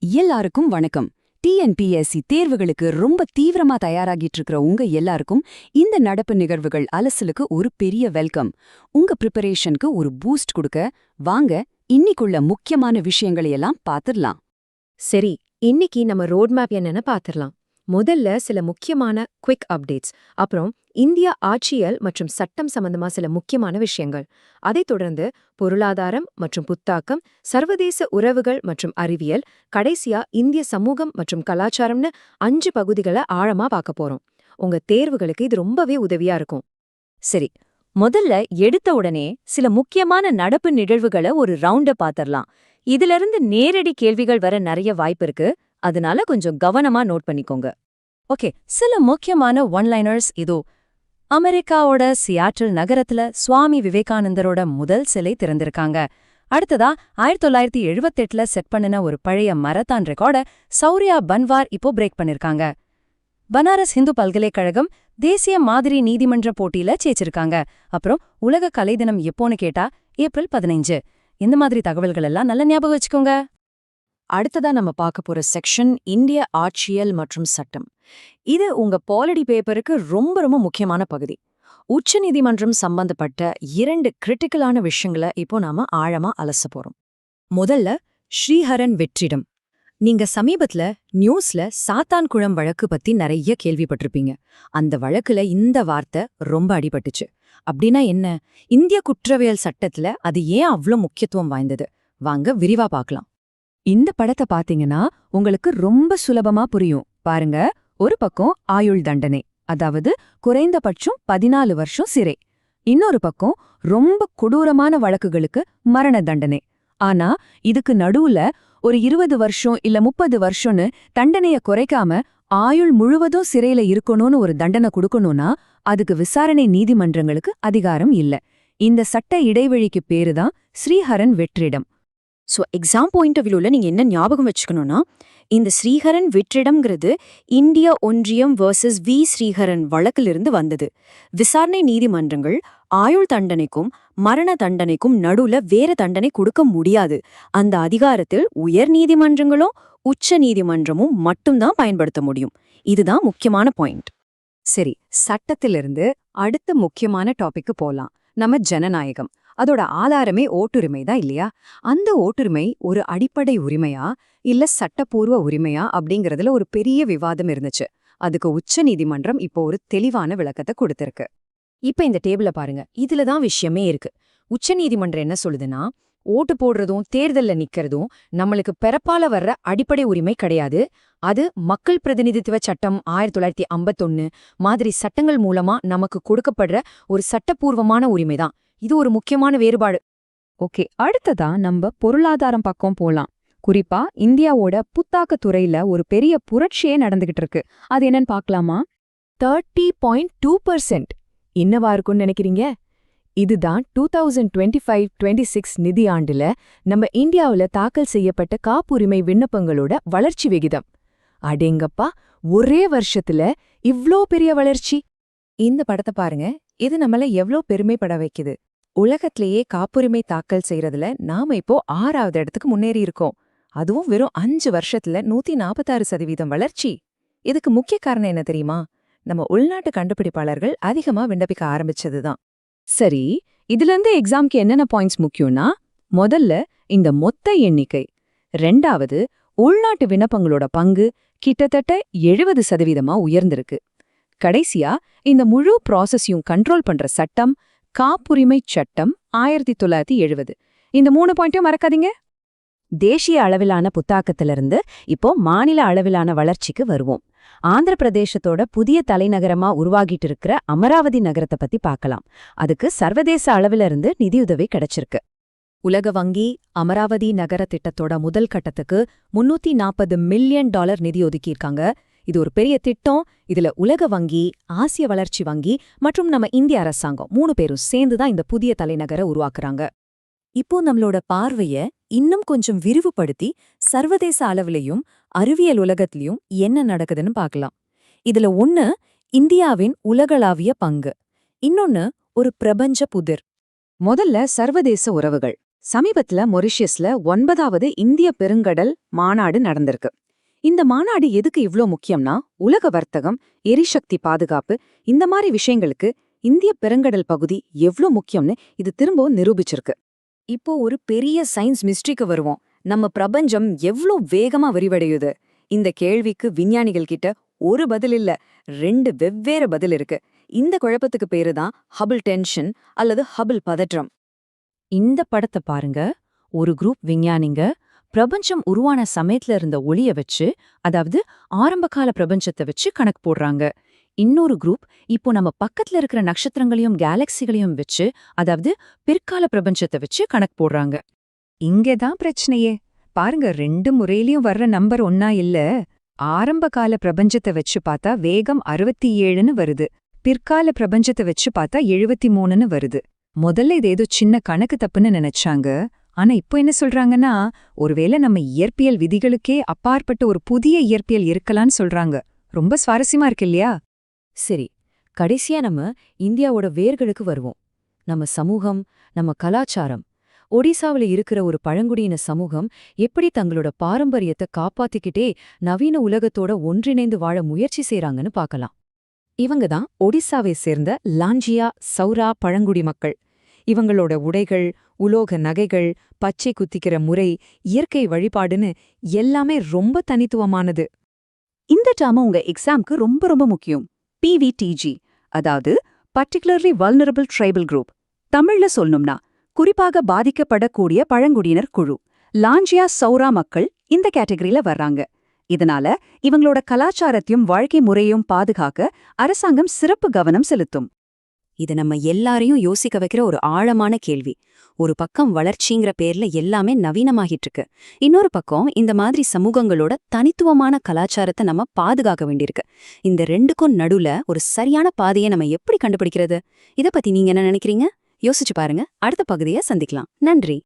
எல்லாருக்கும் வணக்கம். டிஎன்பிஎஸ்சி தேர்வுகளுக்கு ரொம்ப தீவிரமா தயாராகிட்டு இருக்கிற உங்க எல்லாருக்கும் இந்த நடப்பு நிகழ்வுகள் அலசலுக்கு ஒரு பெரிய வெல்கம். உங்க ப்ரிப்பரேஷனுக்கு ஒரு பூஸ்ட் கொடுக்க வாங்க இன்னிக்குள்ள முக்கியமான விஷயங்களை எல்லாம் பாத்துடலாம். சரி, இன்னைக்கு நம்ம ரோட் மேப் என்னன்னு பாத்துரலாம். முதல்ல சில முக்கியமான குவிக் அப்டேட்ஸ், அப்புறம் இந்திய ஆட்சியல் மற்றும் சட்டம் சம்பந்தமா சில முக்கியமான விஷயங்கள். அதைத் தொடர்ந்து பொருளாதாரம் மற்றும் புத்தாக்கம், சர்வதேச உறவுகள் மற்றும் அறிவியல், கடைசியா இந்திய சமூகம் மற்றும் கலாச்சாரம்னு 5 பகுதிகளை ஆழமா பார்க்க போறோம். உங்க தேர்வுகளுக்கு இது ரொம்பவே உதவியா இருக்கும். சரி, முதல்ல எடுத்த உடனே சில முக்கியமான நடப்பு நிகழ்வுகளை ஒரு ரவுண்ட பாத்திரலாம். இதிலிருந்து நேரடி கேள்விகள் வர நிறைய வாய்ப்பு இருக்கு, அதனால கொஞ்சம் கவனமா நோட் பண்ணிக்கோங்க. ஓகே, சில முக்கியமான ஒன்லைனர்ஸ் இதோ. அமெரிக்காவோட சியாட்டில் நகரத்துல சுவாமி விவேகானந்தரோட முதல் சிலை திறந்திருக்காங்க. அடுத்ததா 1978ல செட் பண்ணின ஒரு பழைய மரத்தான் ரெக்கார்ட சௌரியா பன்வார் இப்போ பிரேக் பண்ணிருக்காங்க. பனாரஸ் ஹிந்து பல்கலைக்கழகம் தேசிய மாதிரி நீதிமன்ற போட்டியில ஜெயிச்சிருக்காங்க. அப்புறம் உலக கலை தினம் எப்போன்னு கேட்டா ஏப்ரல் 15. இந்த மாதிரி தகவல்கள் எல்லாம் நல்ல ஞாபகம் வச்சுக்கோங்க. அடுத்ததா நம்ம பார்க்க போற செக்ஷன் இந்திய ஆட்சியல் மற்றும் சட்டம். இது உங்க பாலிட்டி பேப்பருக்கு ரொம்ப ரொம்ப முக்கியமான பகுதி. உச்ச நீதிமன்றம் சம்பந்தப்பட்ட 2 கிரிட்டிக்கலான விஷயங்களை இப்போ நாம ஆழமா அலச போறோம். முதல்ல ஸ்ரீஹரன் வெற்றிடம். நீங்க சமீபத்துல நியூஸ்ல சாத்தான்குளம் வழக்கு பத்தி நிறைய கேள்விப்பட்டிருப்பீங்க. அந்த வழக்குல இந்த வார்த்தை ரொம்ப அடிபட்டுச்சு. அப்படின்னா என்ன? இந்திய குற்றவியல் சட்டத்துல அது ஏன் அவ்ளோ முக்கியத்துவம் வாய்ந்தது? வாங்க விரிவா பார்க்கலாம். இந்த படத்தை பாத்தீங்கன்னா உங்களுக்கு ரொம்ப சுலபமா புரியும். பாருங்க, ஒரு பக்கம் ஆயுள் தண்டனை, அதாவது குறைந்தபட்சம் 14 வருஷம் சிறை. இன்னொரு பக்கம் ரொம்ப கொடூரமான வழக்குகளுக்கு மரண தண்டனை. ஆனா இதுக்கு நடுவுல ஒரு 20 வருஷம் இல்ல 30 வருஷம்னு தண்டனைய குறைக்காம ஆயுள் முழுவதும் சிறையில இருக்கணும்னு ஒரு தண்டனை கொடுக்கணும்னா அதுக்கு விசாரணை நீதிமன்றங்களுக்கு அதிகாரம் இல்ல. இந்த சட்ட இடைவெளிக்கு பேருதான் ஸ்ரீஹரன் வெற்றிடம். ஸோ எக்ஸாம் பாயிண்ட் ஆஃப் வியூவில் நீங்கள் என்ன ஞாபகம் வச்சுக்கணும்னா, இந்த ஸ்ரீஹரன் வெற்றிடம்ங்கிறது இந்திய ஒன்றியம் வர்சஸ் வி ஸ்ரீஹரன் வழக்கிலிருந்து வந்தது. விசாரணை நீதிமன்றங்கள் ஆயுள் தண்டனைக்கும் மரண தண்டனைக்கும் நடுவுல வேற தண்டனை கொடுக்க முடியாது. அந்த அதிகாரத்தில் உயர் நீதிமன்றங்களும் உச்ச நீதிமன்றமும் மட்டும்தான் பயன்படுத்த முடியும். இதுதான் முக்கியமான பாயிண்ட். சரி, சட்டத்திலிருந்து அடுத்த முக்கியமான டாபிக்கு போலாம். நம்ம ஜனநாயகம். அதோட ஆதாரமே ஓட்டுரிமை தான் இல்லையா? அந்த ஓட்டுரிமை ஒரு அடிப்படை உரிமையா இல்ல சட்டப்பூர்வ உரிமையா அப்படிங்கறதுல ஒரு பெரிய விவாதம் இருந்துச்சு. அதுக்கு உச்ச நீதிமன்றம் இப்போ ஒரு தெளிவான விளக்கத்தை கொடுத்திருக்கு. இப்ப இந்த டேபிள பாருங்க, இதுலதான் விஷயமே இருக்கு. உச்ச நீதிமன்றம் என்ன சொல்லுதுன்னா, ஓட்டு போடுறதும் தேர்தல்ல நிக்கிறதும் நம்மளுக்கு பிறப்பால வர்ற அடிப்படை உரிமை கிடையாது. அது மக்கள் பிரதிநிதித்துவ சட்டம் 1951 மாதிரி சட்டங்கள் மூலமா நமக்கு கொடுக்கப்படுற ஒரு சட்டப்பூர்வமான உரிமைதான். இது ஒரு முக்கியமான வேறுபாடு. ஓகே, அடுத்ததா நம்ம பொருளாதாரம் பக்கம் போலாம். குறிப்பா இந்தியாவோட புத்தாக்க துறையில ஒரு பெரிய புரட்சியே நடந்துகிட்டு இருக்கு. அது என்னன்னு பார்க்கலாமா? 30.2% என்னவா இருக்கும்னு நினைக்கிறீங்க? இதுதான் 2025-26 நிதியாண்டுல நம்ம இந்தியாவுல தாக்கல் செய்யப்பட்ட காப்புரிமை விண்ணப்பங்களோட வளர்ச்சி விகிதம். அடேங்கப்பா, ஒரே வருஷத்துல இவ்ளோ பெரிய வளர்ச்சி! இந்த படத்தை பாருங்க, இது நம்மள எவ்ளோ பெருமைப்பட வைக்குது. உலகத்திலேயே காப்புரிமை தாக்கல் செய்யறதுல நாம இப்போ 6வது இடத்துக்கு முன்னேறி இருக்கோம். அதுவும் வெறும் 5 வருஷத்துல 146% வளர்ச்சி. இதுக்கு முக்கிய காரணம் என்ன தெரியுமா? நம்ம உள்நாட்டு கண்டுபிடிப்பாளர்கள் அதிகமா விண்ணப்பிக்க ஆரம்பிச்சதுதான். சரி, இதுல எக்ஸாம்க்கு என்னென்ன பாயிண்ட்ஸ் முக்கியம்னா, முதல்ல இந்த மொத்த எண்ணிக்கை, 2வது உள்நாட்டு விண்ணப்பங்களோட பங்கு கிட்டத்தட்ட 70% உயர்ந்திருக்கு. கடைசியா இந்த முழு ப்ராசஸையும் கண்ட்ரோல் பண்ற சட்டம் காப்புரிமை சட்டம் 1970. இந்த 3 பாயிண்ட்டும் மறக்காதீங்க. தேசிய அளவிலான புத்தாக்கத்திலிருந்து இப்போ மாநில அளவிலான வளர்ச்சிக்கு வருவோம். ஆந்திர பிரதேசத்தோட புதிய தலைநகரமா உருவாகிட்டு இருக்கிற அமராவதி நகரத்தை பத்தி பார்க்கலாம். அதுக்கு சர்வதேச அளவிலிருந்து நிதியுதவி கிடைச்சிருக்கு. உலக வங்கி அமராவதி நகர திட்டத்தோட முதல் கட்டத்துக்கு $340 மில்லியன் நிதி ஒதுக்கியிருக்காங்க. இது ஒரு பெரிய திட்டம். இதுல உலக வங்கி, ஆசிய வளர்ச்சி வங்கி மற்றும் நம்ம இந்திய அரசாங்கம் 3 பேரும் சேர்ந்துதான் இந்த புதிய தலைநகரை உருவாக்குறாங்க. இப்போ நம்மளோட பார்வைய இன்னும் கொஞ்சம் விரிவுபடுத்தி சர்வதேச அளவிலையும் அறிவியல் உலகத்திலையும் என்ன நடக்குதுன்னு பார்க்கலாம். இதுல ஒண்ணு இந்தியாவின் உலகளாவிய பங்கு, இன்னொன்னு ஒரு பிரபஞ்ச புதிர். முதல்ல சர்வதேச உறவுகள். சமீபத்துல மொரிஷியஸ்ல 9வது இந்திய பெருங்கடல் மாநாடு நடந்திருக்கு. இந்த மாநாடு எதுக்கு இவ்ளோ முக்கியம்னா, உலக வர்த்தகம், எரிசக்தி பாதுகாப்பு இந்த மாதிரி விஷயங்களுக்கு இந்திய பெருங்கடல் பகுதி எவ்ளோ முக்கியம்னு இது திரும்பவும் நிரூபிச்சிருக்கு. இப்போ ஒரு பெரிய சயின்ஸ் மிஸ்ட்ரிக்கு வருவோம். நம்ம பிரபஞ்சம் எவ்ளோ வேகமா விரிவடையுது? இந்த கேள்விக்கு விஞ்ஞானிகள் கிட்ட ஒரு பதில் இல்ல, 2 வெவ்வேறு பதில் இருக்கு. இந்த குழப்பத்துக்கு பேரு தான் ஹபிள் டென்ஷன் அல்லது ஹபிள் பதற்றம். இந்த படத்தை பாருங்க. ஒரு குரூப் விஞ்ஞானிங்க பிரபஞ்சம் உருவான சமயத்துல இருந்த ஒளிய வச்சு, அதாவது ஆரம்பகால பிரபஞ்சத்தை வச்சு கணக்கு போடுறாங்க. இன்னொரு குரூப் இப்போ நம்ம பக்கத்துல இருக்கிற நட்சத்திரங்களையும் கேலக்சிகளையும் வச்சு, அதாவது பிற்கால பிரபஞ்சத்தை வச்சு கணக்கு போடுறாங்க. இங்கதான் பிரச்சனையே. பாருங்க, 2 முறையிலயும் வர்ற நம்பர் ஒன்னா இல்ல. ஆரம்பகால பிரபஞ்சத்தை வச்சு பார்த்தா வேகம் 67ன்னு வருது. பிற்கால பிரபஞ்சத்தை வச்சு பார்த்தா 73ன்னு வருது. முதல்ல இது ஏதோ சின்ன கணக்கு தப்புன்னு நினைச்சாங்க. ஆனா இப்போ என்ன சொல்றாங்கன்னா, ஒருவேளை நம்ம இயற்பியல் விதிகளுக்கே அப்பாற்பட்ட ஒரு புதிய இயற்பியல் இருக்கலாம்னு சொல்றாங்க. ரொம்ப சுவாரஸ்யமா இருக்கு இல்லையா? சரி, கடைசியா நம்ம இந்தியாவோட வேர்களுக்கு வருவோம். நம்ம சமூகம், நம்ம கலாச்சாரம். ஒடிசாவுல இருக்கிற ஒரு பழங்குடியின சமூகம் எப்படி தங்களோட பாரம்பரியத்தை காப்பாத்திக்கிட்டே நவீன உலகத்தோட ஒன்றிணைந்து வாழ முயற்சி செய்றாங்கன்னு பார்க்கலாம். இவங்க தான் ஒடிசாவை சேர்ந்த லாஞ்சியா சௌரா பழங்குடி மக்கள். இவங்களோட உடைகள், உலோக நகைகள், பச்சை குத்திக்கிற முறை, இயற்கை வழிபாடுன்னு எல்லாமே ரொம்ப தனித்துவமானது. இந்த டேர்ம் உங்க எக்ஸாம்க்கு ரொம்ப ரொம்ப முக்கியம். PVTG, அதாவது பர்டிகுலர்லி வல்னரபிள் ட்ரைபல் குரூப். தமிழ்ல சொல்லணும்னா, குறிப்பாக பாதிக்கப்படக்கூடிய பழங்குடியினர் குழு. லாஞ்சியா சௌரா மக்கள் இந்த கேட்டகரியில வர்றாங்க. இதனால இவங்களோட கலாச்சாரத்தையும் வாழ்க்கை முறையும் பாதுகாக்க அரசாங்கம் சிறப்பு கவனம் செலுத்தும். இது நம்ம எல்லாரையும் யோசிக்க வைக்கிற ஒரு ஆழமான கேள்வி. ஒரு பக்கம் வளர்ச்சிங்கிற பேர்ல எல்லாமே நவீனமாகிட்டு இருக்கு. இன்னொரு பக்கம் இந்த மாதிரி சமூகங்களோட தனித்துவமான கலாச்சாரத்தை நம்ம பாதுகாக்க வேண்டியிருக்கு. இந்த 2க்கும் நடுவுல ஒரு சரியான பாதையை நம்ம எப்படி கண்டுபிடிக்கிறது? இத பத்தி நீங்க என்ன நினைக்கிறீங்க? யோசிச்சு பாருங்க. அடுத்த பகுதியை சந்திக்கலாம். நன்றி.